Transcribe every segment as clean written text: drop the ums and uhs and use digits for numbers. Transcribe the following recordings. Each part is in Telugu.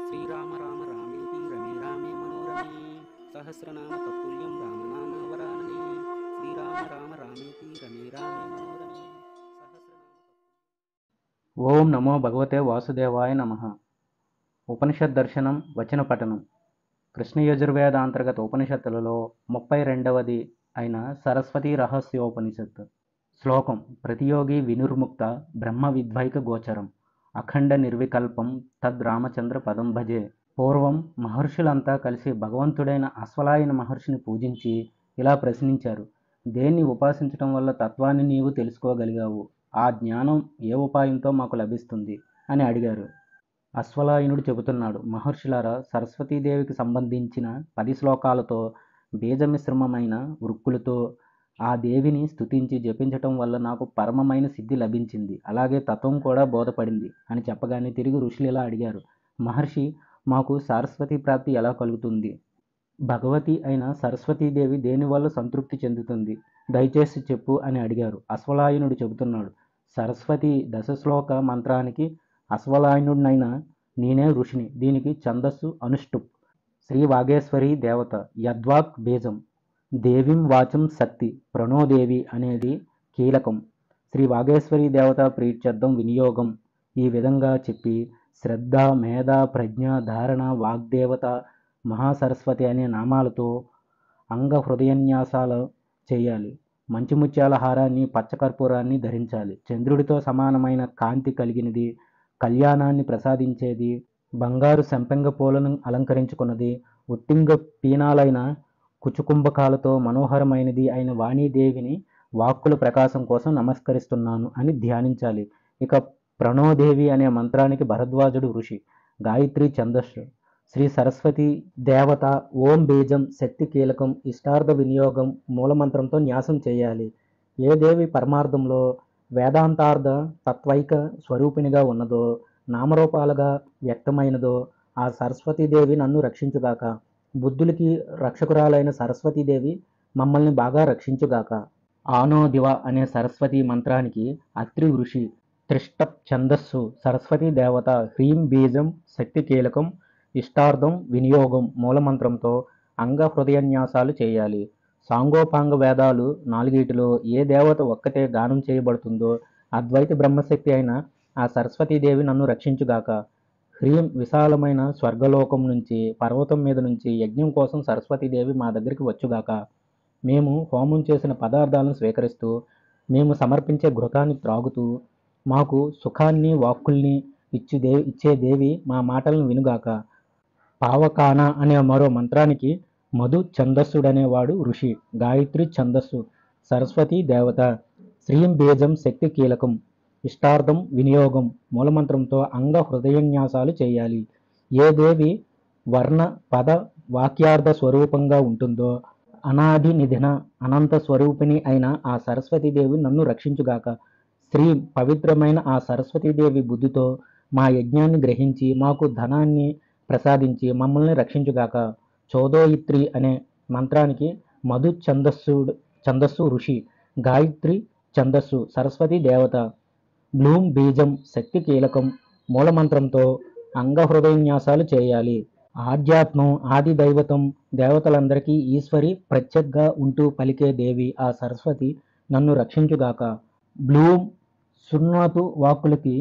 శ్రీరామ రామ రామేతి రమే రామే మనోరమే సహస్రనామ తత్తుల్యం రామనామ వరాననే శ్రీరామ రామ రామేతి రమే రామే మనోరమే ఓం నమో భగవతే వాసుదేవాయ నమః. ఉపనిషత్ దర్శనం వచన పఠనం. కృష్ణ యజుర్వేద అంతర్గత ఉపనిషత్తులలో 32వది అయిన సరస్వతీ రహస్యోపనిషత్. శ్లోకం: ప్రతియోగి వినుర్ముక్త బ్రహ్మ విద్వైక గోచరం అఖండ నిర్వికల్పం తద్ రామచంద్ర పదం భజే. పూర్వం మహర్షులంతా కలిసి భగవంతుడైన అశ్వలాయన మహర్షిని పూజించి ఇలా ప్రశ్నించారు: దేన్ని ఉపాసించటం వల్ల తత్వాన్ని నీవు తెలుసుకోగలిగావు? ఆ జ్ఞానం ఏ ఉపాయంతో మాకు లభిస్తుంది అని అడిగారు. అశ్వలాయనుడు చెబుతున్నాడు: మహర్షులారా, సరస్వతీదేవికి సంబంధించిన 10 శ్లోకాలతో బీజమిశ్రమమైన వృక్కులతో ఆ దేవిని స్తుతించి జపించటం వల్ల నాకు పరమమైన సిద్ధి లభించింది. అలాగే తత్వం కూడా బోధపడింది అని చెప్పగానే తిరిగి ఋషులు ఇలా అడిగారు: మహర్షి, మాకు సరస్వతి ప్రాప్తి ఎలా కలుగుతుంది? భగవతి అయిన సరస్వతీదేవి దేనివల్ల సంతృప్తి చెందుతుంది? దయచేసి చెప్పు అని అడిగారు. అశ్వలాయనుడు చెబుతున్నాడు: సరస్వతి దశశ్లోక మంత్రానికి అశ్వలాయనుడినైనా నేనే ఋషిని. దీనికి ఛందస్సు అనుష్టుప్. శ్రీ వాగేశ్వరి దేవత యద్వాక్ బీజం, దేవీం వాచం శక్తి, ప్రణోదేవి అనేది కీలకం. శ్రీ వాగేశ్వరి దేవత ప్రీత్యర్థం వినియోగం. ఈ విధంగా చెప్పి శ్రద్ధ, మేధ, ప్రజ్ఞ, ధారణ, వాగ్దేవత, మహాసరస్వతి అనే నామాలతో అంగ హృదయన్యాసాలు చేయాలి. మంచి ముత్యాల హారాన్ని, పచ్చకర్పూరాన్ని ధరించాలి. చంద్రుడితో సమానమైన కాంతి కలిగినది, కళ్యాణాన్ని ప్రసాదించేది, బంగారు సంపెంగ పూలను అలంకరించుకున్నది, ఉత్తింగ పీనాలైన కుచుకుంభకాలతో మనోహరమైనది అయిన వాణీదేవిని వాక్కుల ప్రకాశం కోసం నమస్కరిస్తున్నాను అని ధ్యానించాలి. ఇక ప్రణోదేవి అనే మంత్రానికి భరద్వాజుడు ఋషి. గాయత్రి ఛందస్సు. శ్రీ సరస్వతి దేవత ఓం బీజం శక్తి కీలకం ఇష్టార్థ వినియోగం మూలమంత్రంతో న్యాసం చేయాలి. ఏ దేవి పరమార్థంలో వేదాంతార్థ తత్వైక స్వరూపిణిగా ఉన్నదో, నామరూపాలుగా వ్యక్తమైనదో ఆ సరస్వతీదేవి నన్ను రక్షించుగాక. బుద్ధులకి రక్షకురాలైన సరస్వతీదేవి మమ్మల్ని బాగా రక్షించుగాక. ఆనో దివ అనే సరస్వతి మంత్రానికి అత్రి ఋషి. త్రిష్టప్ ఛందస్సు. సరస్వతీ దేవత హ్రీం బీజం శక్తి కీలకం ఇష్టార్థం వినియోగం మూలమంత్రంతో అంగ హృదయన్యాసాలు చేయాలి. సాంగోపాంగ వేదాలు 4 ఏ దేవత ఒక్కటే గానం చేయబడుతుందో అద్వైత బ్రహ్మశక్తి అయిన ఆ సరస్వతీదేవి నన్ను రక్షించుగాక. హ్రీం విశాలమైన స్వర్గలోకం నుంచి, పర్వతం మీద నుంచి యజ్ఞం కోసం సరస్వతీదేవి మా దగ్గరికి వచ్చుగాక. మేము హోమం చేసిన పదార్థాలను స్వీకరిస్తూ, మేము సమర్పించే ఘృతాన్ని త్రాగుతూ, మాకు సుఖాన్ని వాక్కుల్ని ఇచ్చే దేవి మా మాటలను వినుగాక. పావకాన అనే మరో మంత్రానికి మధు ఛందస్సుడనేవాడు ఋషి. గాయత్రి ఛందస్సు. సరస్వతీ దేవత శ్రీం బీజం శక్తి కీలకం ఇష్టార్థం వినియోగం మూలమంత్రంతో అంగ హృదయన్యాసాలు చేయాలి. ఏ దేవి వర్ణ పద వాక్యార్థ స్వరూపంగా ఉంటుందో అనాది నిధిన అనంత స్వరూపిణి అయిన ఆ సరస్వతీదేవి నన్ను రక్షించుగాక. శ్రీ పవిత్రమైన ఆ సరస్వతీదేవి బుద్ధితో మా యజ్ఞాన్ని గ్రహించి మాకు ధనాన్ని ప్రసాదించి మమ్మల్ని రక్షించుగాక. చోదోయిత్రి అనే మంత్రానికి మధు ఛందస్సు ఋషి. గాయత్రి ఛందస్సు. సరస్వతీ దేవత బ్లూం బీజం శక్తి కీలకం మూలమంత్రంతో అంగహృదయన్యాసాలు చేయాలి. ఆధ్యాత్మం, ఆది దైవతం, దేవతలందరికీ ఈశ్వరి ప్రత్యగ్గా ఉంటూ పలికే దేవి ఆ సరస్వతి నన్ను రక్షించుగాక. బ్లూం సున్నతు వాక్కులకి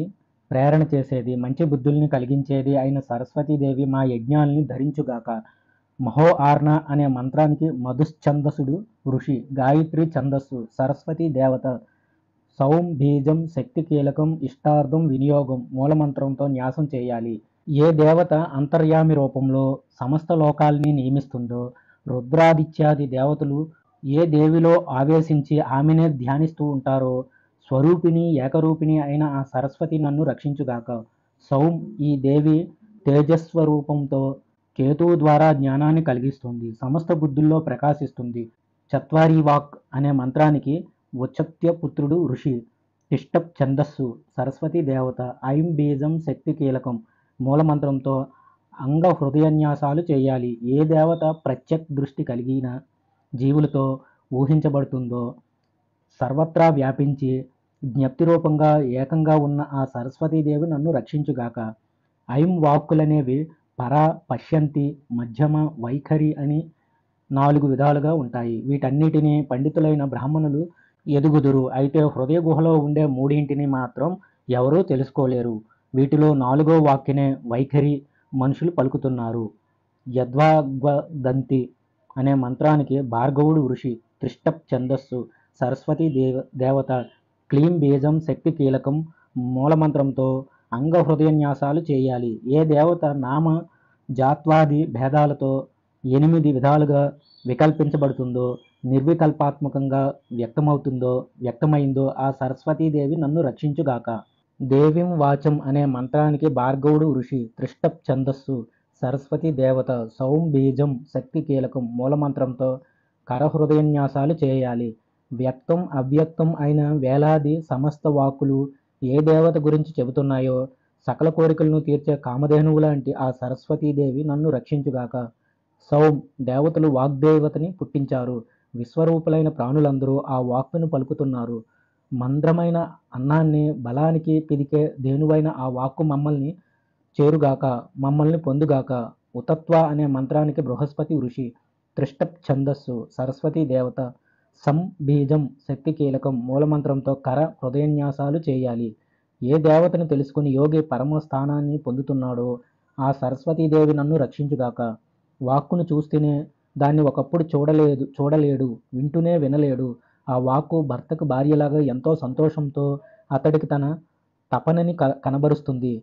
ప్రేరణ చేసేది, మంచి బుద్ధుల్ని కలిగించేది అయిన సరస్వతీదేవి మా యజ్ఞాల్ని ధరించుగాక. మహో ఆర్ణ అనే మంత్రానికి మధుశ్చందసుడు ఋషి. గాయత్రి ఛందస్సు. సరస్వతీ దేవత సౌం బీజం శక్తి కీలకం ఇష్టార్థం వినియోగం మూలమంత్రంతో న్యాసం చేయాలి. ఏ దేవత అంతర్యామి రూపంలో సమస్త లోకాల్ని నియమిస్తుందో, రుద్రాదిత్యాది దేవతలు ఏ దేవిలో ఆవేశించి ఆమెనే ధ్యానిస్తూ ఉంటారో, స్వరూపిణి ఏకరూపిణి అయిన ఆ సరస్వతి నన్ను రక్షించుగాక. సౌం ఈ దేవి తేజస్వరూపంతో కేతువు ద్వారా జ్ఞానాన్ని కలిగిస్తుంది, సమస్త బుద్ధుల్లో ప్రకాశిస్తుంది. చత్వారీ వాక్ అనే మంత్రానికి ఉచత్య పుత్రుడు ఋషి. తిష్టప్ ఛందస్సు. సరస్వతీ దేవత ఐం బీజం శక్తి కీలకం మూలమంత్రంతో అంగ హృదయన్యాసాలు చేయాలి. ఏ దేవత ప్రత్యక్ దృష్టి కలిగిన జీవులతో ఊహించబడుతుందో, సర్వత్రా వ్యాపించి జ్ఞప్తి రూపంగా ఏకంగా ఉన్న ఆ సరస్వతీదేవి నన్ను రక్షించుగాక. ఐం వాక్కులనేవి పర, పశ్యంతి, మధ్యమ, వైఖరి అని 4 విధాలుగా ఉంటాయి. వీటన్నిటినీ పండితులైన బ్రాహ్మణులు ఎదుగుదురు. అయితే హృదయ గుహలో ఉండే మూడింటిని మాత్రం ఎవరూ తెలుసుకోలేరు. వీటిలో 4వ వాక్యనే వైఖరి మనుషులు పలుకుతున్నారు. యద్వాగ్వదంతి అనే మంత్రానికి భార్గవుడు ఋషి, త్రిష్టప్ ఛందస్సు, సరస్వతీ దేవత, క్లీం బీజం శక్తి కీలకం మూలమంత్రంతో అంగహృదయన్యాసాలు చేయాలి. ఏ దేవత నామ జాత్వాది భేదాలతో 8 విధాలుగా వికల్పించబడుతుందో, నిర్వికల్పాత్మకంగా వ్యక్తమైందో ఆ సరస్వతీదేవి నన్ను రక్షించుగాక. దేవీం వాచం అనే మంత్రానికి భార్గవుడు ఋషి, త్రిష్టప్ ఛందస్సు, సరస్వతీ దేవత, సౌం బీజం శక్తి కీలకం మూలమంత్రంతో కరహృదయన్యాసాలు చేయాలి. వ్యక్తం అవ్యక్తం అయిన వేలాది సమస్త వాక్కులు ఏ దేవత గురించి చెబుతున్నాయో, సకల కోరికలను తీర్చే కామధేనువు లాంటి ఆ సరస్వతీదేవి నన్ను రక్షించుగాక. సౌం దేవతలు వాగ్దేవతని పుట్టించారు. విశ్వరూపులైన ప్రాణులందరూ ఆ వాక్కును పలుకుతున్నారు. మంద్రమైన అన్నాన్ని బలానికి పిదికే ధేనువైన ఆ వాక్కు మమ్మల్ని చేరుగాక, మమ్మల్ని పొందుగాక. ఉతత్వ అనే మంత్రానికి బృహస్పతి ఋషి, త్రిష్టప్ ఛందస్సు, సరస్వతీ దేవత, సం బీజం శక్తి కీలకం మూలమంత్రంతో కర హృదయన్యాసాలు చేయాలి. ఏ దేవతను తెలుసుకుని యోగి పరమ స్థానాన్ని పొందుతున్నాడో ఆ సరస్వతీదేవి నన్ను రక్షించుగాక. వాక్కును చూస్తేనే దాన్ని ఒకప్పుడు చూడలేడు, వింటూనే వినలేడు. ఆ వాక్కు భర్తకు భార్యలాగా ఎంతో సంతోషంతో అతడికి తన తపనని కనబరుస్తుంది.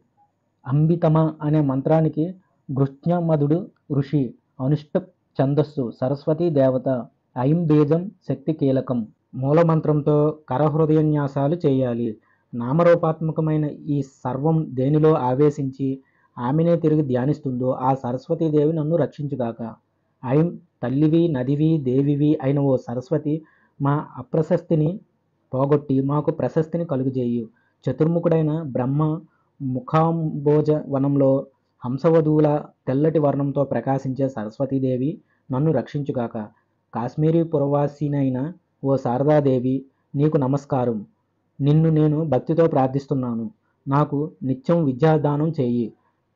అంబితమ అనే మంత్రానికి గృహ్ణమధుడు ఋషి, అనుష్ఠుప్ ఛందస్సు, సరస్వతీ దేవత, ఐం బీజం శక్తి కీలకం మూలమంత్రంతో కరహృదయన్యాసాలు చేయాలి. నామరూపాత్మకమైన ఈ సర్వం దేనిలో ఆవేశించి ఆమెనే తిరిగి ధ్యానిస్తుందో ఆ సరస్వతీదేవి నన్ను రక్షించుగాక. ఐం తల్లివి, నదివి, దేవివి అయిన ఓ సరస్వతి, మా అప్రశస్తిని పోగొట్టి మాకు ప్రశస్తిని కలుగజేయు. చతుర్ముఖుడైన బ్రహ్మ ముఖాంబోజ వనంలో హంసవధువుల తెల్లటి వర్ణంతో ప్రకాశించే సరస్వతీదేవి నన్ను రక్షించుగాక. కాశ్మీరీ పురవాసినైన ఓ శారదాదేవి, నీకు నమస్కారం. నిన్ను నేను భక్తితో ప్రార్థిస్తున్నాను. నాకు నిత్యం విద్యాదానం చేయి.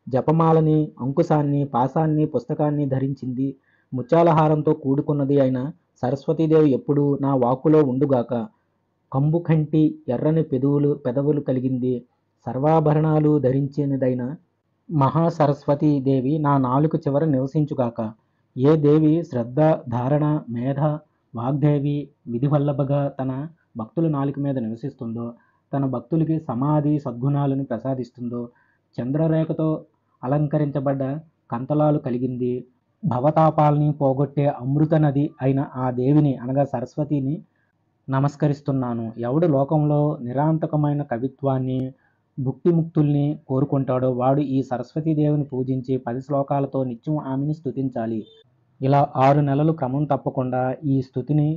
జపమాలని, అంకుశాన్ని, పాశాన్ని, పుస్తకాన్ని ధరించింది, ముత్యాలహారంతో కూడుకున్నది అయిన సరస్వతీదేవి ఎప్పుడూ నా వాక్కులో ఉండుగాక. కంబుకంటి ఎర్రని పెదవులు కలిగింది, సర్వాభరణాలు ధరించినదైన మహాసరస్వతీదేవి నా నాలుక చివర నివసించుగాక. ఏ దేవి శ్రద్ధ, ధారణ, మేధ, వాగ్దేవి విధివల్లభగా తన భక్తుల నాలుక మీద నివసిస్తుందో, తన భక్తులకి సమాధి సద్గుణాలను ప్రసాదిస్తుందో, చంద్రరేఖతో అలంకరించబడ్డ కంతలాలు కలిగింది, భవతాపాలని పోగొట్టే అమృత నది అయిన ఆ దేవిని అనగా సరస్వతిని నమస్కరిస్తున్నాను. ఎవడు లోకంలో నిరాంతకమైన కవిత్వాన్ని, భుక్తిముక్తుల్ని కోరుకుంటాడో వాడు ఈ సరస్వతీదేవిని పూజించి 10 శ్లోకాలతో నిత్యం ఆమెను స్తుతించాలి. ఇలా 6 నెలలు క్రమం తప్పకుండా ఈ స్తుతిని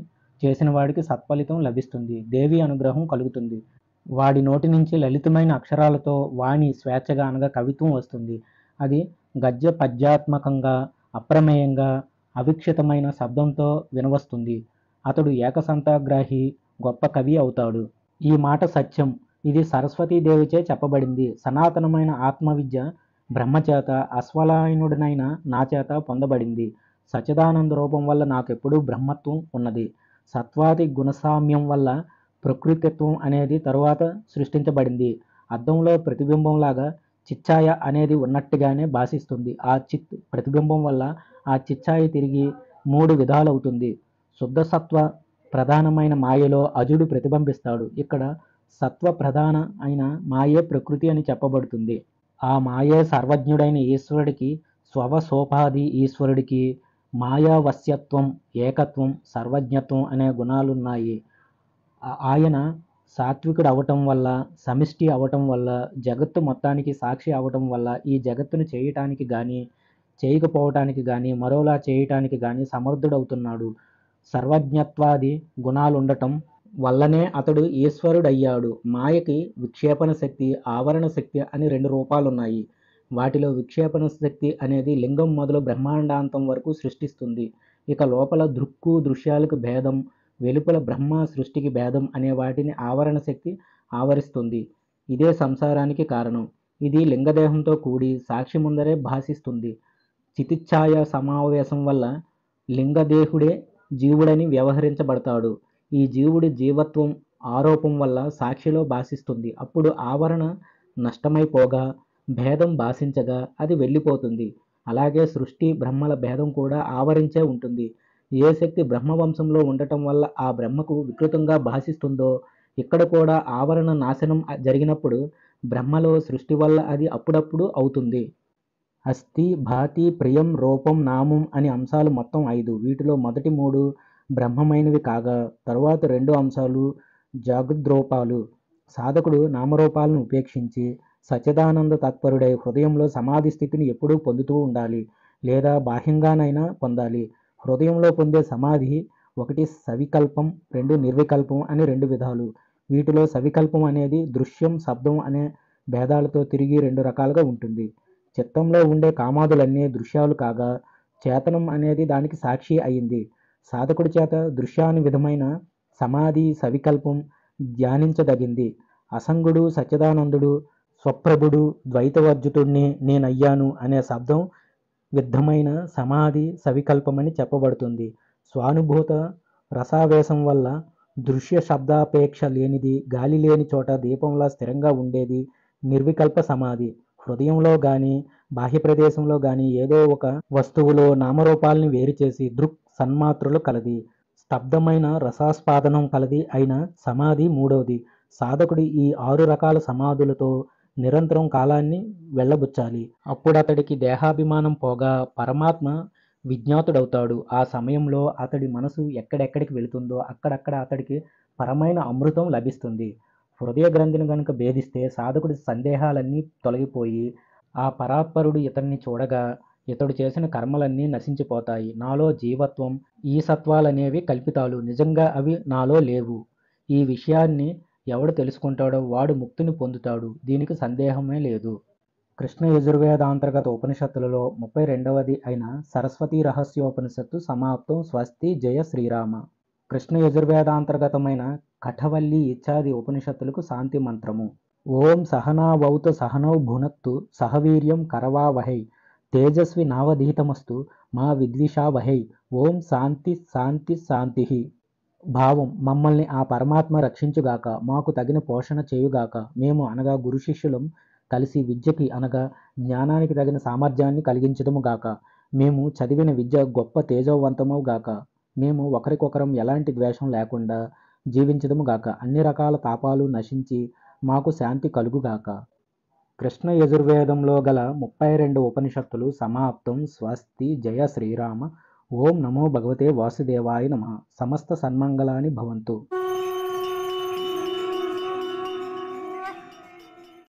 చేసిన వాడికి సత్ఫలితం లభిస్తుంది. దేవి అనుగ్రహం కలుగుతుంది. వాడి నోటి నుంచి లలితమైన అక్షరాలతో వాణి స్వేచ్ఛగా అనగా కవిత్వం వస్తుంది. అది గద్య పద్యాత్మకంగా, అప్రమేయంగా, అవిక్షితమైన శబ్దంతో వినవస్తుంది. అతడు ఏకసంతాగ్రాహి, గొప్ప కవి అవుతాడు. ఈ మాట సత్యం. ఇది సరస్వతీదేవిచే చెప్పబడింది. సనాతనమైన ఆత్మవిద్య బ్రహ్మచేత, అశ్వలాయనుడినైన నాచేత పొందబడింది. సచ్చిదానంద రూపం వల్ల నాకెప్పుడూ బ్రహ్మత్వం ఉన్నది. సత్వాది గుణసామ్యం వల్ల ప్రకృతిత్వం అనేది తరువాత సృష్టించబడింది. అద్దంలో ప్రతిబింబంలాగా చిచ్ఛాయ అనేది ఉన్నట్టుగానే భాషిస్తుంది. ఆ చిత్ ప్రతిబింబం వల్ల ఆ చిచ్ఛాయ తిరిగి 3 విధాలవుతుంది. శుద్ధ సత్వ ప్రధానమైన మాయలో అజుడు ప్రతిబింబిస్తాడు. ఇక్కడ సత్వ ప్రధాన అయిన మాయే ప్రకృతి అని చెప్పబడుతుంది. ఆ మాయే సర్వజ్ఞుడైన ఈశ్వరుడికి, స్వవసోపాధి ఈశ్వరుడికి మాయావశ్యత్వం, ఏకత్వం, సర్వజ్ఞత్వం అనే గుణాలున్నాయి. ఆయన సాత్వికుడు అవటం వల్ల, సమిష్టి అవటం వల్ల, జగత్తు మొత్తానికి సాక్షి అవటం వల్ల ఈ జగత్తును చేయటానికి కానీ చేయకపోవటానికి కానీ మరోలా చేయటానికి కానీ సమర్థుడవుతున్నాడు. సర్వజ్ఞత్వాది గుణాలుండటం వల్లనే అతడు ఈశ్వరుడయ్యాడు. మాయకి విక్షేపణ శక్తి, ఆవరణ శక్తి అని 2 రూపాలున్నాయి. వాటిలో విక్షేపణ శక్తి అనేది లింగం మొదలు బ్రహ్మాండాంతం వరకు సృష్టిస్తుంది. ఇక లోపల దృక్కు దృశ్యాలకు భేదం, వెలుపల బ్రహ్మ సృష్టికి భేదం అనే వాటిని ఆవరణ శక్తి ఆవరిస్తుంది. ఇదే సంసారానికి కారణం. ఇది లింగదేహంతో కూడి సాక్షి ముందరే భాసిస్తుంది. చితిఛాయ సమావేశం వల్ల లింగదేహుడే జీవుడని వ్యవహరించబడతాడు. ఈ జీవుడి జీవత్వం ఆరోపం వల్ల సాక్షిలో భాసిస్తుంది. అప్పుడు ఆవరణ నష్టమైపోగా భేదం భాషించగా అది వెళ్ళిపోతుంది. అలాగే సృష్టి బ్రహ్మల భేదం కూడా ఆవరించే ఉంటుంది. ఏ శక్తి బ్రహ్మవంశంలో ఉండటం వల్ల ఆ బ్రహ్మకు వికృతంగా భాషిస్తుందో ఇక్కడ కూడా ఆవరణ నాశనం జరిగినప్పుడు బ్రహ్మలో సృష్టి వల్ల అది అప్పుడప్పుడు అవుతుంది. అస్థి, భాతి, ప్రియం, రూపం, నామం అని అంశాలు మొత్తం 5. వీటిలో మొదటి 3 బ్రహ్మమైనవి కాగా తరువాత 2 అంశాలు జాగృద్రూపాలు. సాధకుడు నామరూపాలను ఉపేక్షించి సచ్చిదానంద తత్పరుడై హృదయంలో సమాధి స్థితిని ఎప్పుడూ పొందుతూ ఉండాలి, లేదా బాహ్యంగానైనా పొందాలి. హృదయంలో పొందే సమాధి 1 సవికల్పం, 2 నిర్వికల్పం అని 2 విధాలు. వీటిలో సవికల్పం అనేది దృశ్యం, శబ్దం అనే భేదాలతో తిరిగి 2 రకాలుగా ఉంటుంది. చిత్తంలో ఉండే కామాదులన్నీ దృశ్యాలు కాగా చేతనం అనేది దానికి సాక్షి అయింది. సాధకుడి చేత దృశ్యాని విధమైన సమాధి సవికల్పం ధ్యానించదగింది. అసంగుడు సచ్చిదానందుడు స్వప్రభుడు ద్వైతవర్జితుడిని నేనయ్యాను అనే శబ్దం విద్ధమైన సమాధి సవికల్పమని చెప్పబడుతుంది. స్వానుభూత రసావేశం వల్ల దృశ్య శబ్దాపేక్ష లేనిది, గాలి లేని చోట దీపంలా స్థిరంగా ఉండేది నిర్వికల్ప సమాధి. హృదయంలో గాని బాహ్య ప్రదేశంలో గాని ఏదో ఒక వస్తువులో నామరూపాలని వేరుచేసి దృక్ సన్మాత్రులు కలది, స్తబ్దమైన రసాస్పాదనం కలది అయిన సమాధి మూడవది. సాధకుడు ఈ 6 రకాల సమాధులతో నిరంతరం కాలాన్ని వెళ్ళబుచ్చాలి. అప్పుడతడికి దేహాభిమానం పోగా పరమాత్మ విజ్ఞాతుడవుతాడు. ఆ సమయంలో అతడి మనసు ఎక్కడెక్కడికి వెళుతుందో అక్కడక్కడ అతడికి పరమైన అమృతం లభిస్తుంది. హృదయ గ్రంథిని గనుక భేదిస్తే సాధకుడి సందేహాలన్నీ తొలగిపోయి ఆ పరాత్పరుడు ఇతన్ని చూడగా ఇతడు చేసిన కర్మలన్నీ నశించిపోతాయి. నాలో జీవత్వం, ఈ సత్వాలనేవి కల్పితాలు, నిజంగా అవి నాలో లేవు. ఈ విషయాన్ని ఎవడు తెలుసుకుంటాడో వాడు ముక్తిని పొందుతాడు. దీనికి సందేహమే లేదు. కృష్ణ యజుర్వేదాంతర్గత ఉపనిషత్తులలో 32వది అయిన సరస్వతీ రహస్యోపనిషత్తు సమాప్తం. స్వస్తి. జయ శ్రీరామ. కృష్ణ యజుర్వేదాంతర్గతమైన కఠవల్లి ఇత్యాది ఉపనిషత్తులకు శాంతి మంత్రము. ఓం సహనావౌతు సహనౌ భునత్తు సహవీర్యం కరవావహై తేజస్వి నావధీతమస్తు మా విద్విషావహై. ఓం శాంతి శాంతి శాంతిః. భావం: మమ్మల్ని ఆ పరమాత్మ రక్షించుగాక, మాకు తగిన పోషణ చేయుగాక. మేము అనగా గురు శిష్యులం కలిసి విద్యకి అనగా జ్ఞానానికి తగిన సామర్థ్యాన్ని కలిగించదము గాక. మేము చదివిన విద్య గొప్ప తేజోవంతమవు గాక. మేము ఒకరికొకరం ఎలాంటి ద్వేషం లేకుండా జీవించదము గాక. అన్ని రకాల తాపాలు నశించి మాకు శాంతి కలుగుగాక. కృష్ణ యజుర్వేదంలో గల 32 ఉపనిషత్తులు సమాప్తం. స్వస్తి. జయ శ్రీరామ. ఓం నమో భగవతే వాసుదేవాయ నమః. సమస్త సన్మంగళాని భవంతు.